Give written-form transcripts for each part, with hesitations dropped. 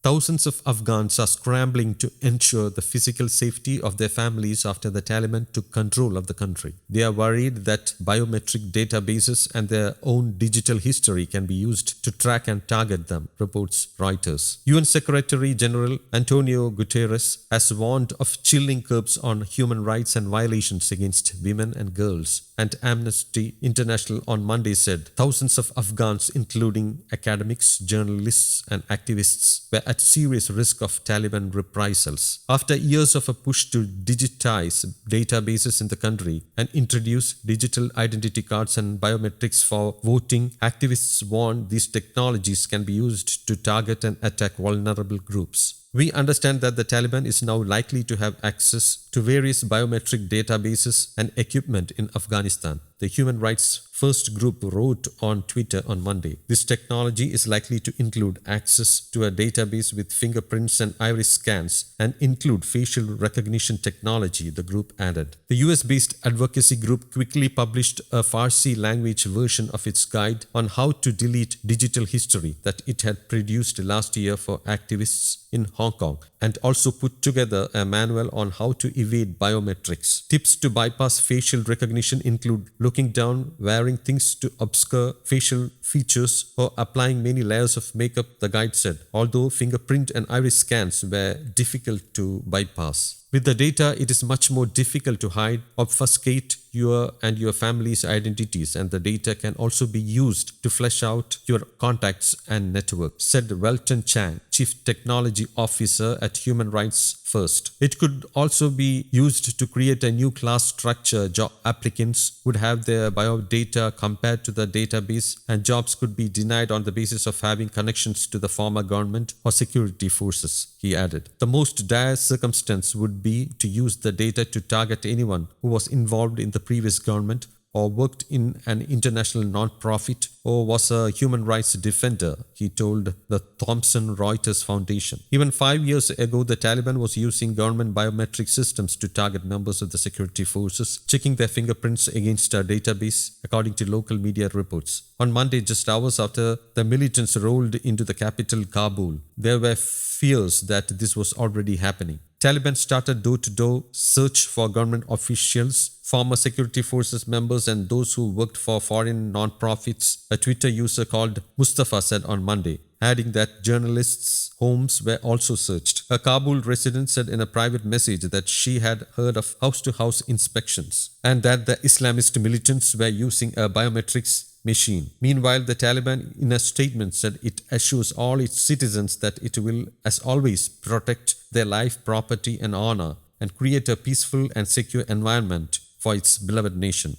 Thousands of Afghans are scrambling to ensure the physical safety of their families after the Taliban took control of the country. They are worried that biometric databases and their own digital history can be used to track and target them, reports Reuters. UN Secretary-General Antonio Guterres has warned of chilling curbs on human rights and violations against women and girls. And Amnesty International on Monday said thousands of Afghans, including academics, journalists, and activists, were at serious risk of Taliban reprisals. After years of a push to digitize databases in the country and introduce digital identity cards and biometrics for voting, activists warn these technologies can be used to target and attack vulnerable groups. We understand that the Taliban is now likely to have access to various biometric databases and equipment in Afghanistan, the Human Rights First group wrote on Twitter on Monday. This technology is likely to include access to a database with fingerprints and iris scans and include facial recognition technology, the group added. The US-based advocacy group quickly published a Farsi language version of its guide on how to delete digital history that it had produced last year for activists in Hong Kong, and also put together a manual on how to evade biometrics. Tips to bypass facial recognition include looking down, wearing things to obscure facial features, or applying many layers of makeup, the guide said, although fingerprint and iris scans were difficult to bypass. With the data, it is much more difficult to hide, obfuscate your and your family's identities, and the data can also be used to flesh out your contacts and network, said Welton Chang, Chief Technology Officer at Human Rights First. It could also be used to create a new class structure. Job applicants would have their biodata compared to the database, and jobs could be denied on the basis of having connections to the former government or security forces, he added. The most dire circumstance would be to use the data to target anyone who was involved in the previous government or worked in an international non-profit or was a human rights defender, he told the Thomson Reuters Foundation. Even 5 years ago, the Taliban was using government biometric systems to target members of the security forces, checking their fingerprints against a database, according to local media reports. On Monday, just hours after the militants rolled into the capital Kabul, there were fears that this was already happening. Taliban started door-to-door search for government officials, former security forces members, and those who worked for foreign non-profits, a Twitter user called Mustafa said on Monday, adding that journalists' homes were also searched. A Kabul resident said in a private message that she had heard of house-to-house inspections and that the Islamist militants were using a biometrics machine. Meanwhile, the Taliban, in a statement, said it assures all its citizens that it will, as always, protect their life, property, and honor and create a peaceful and secure environment for its beloved nation.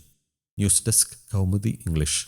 News Desk, Kaumudy English.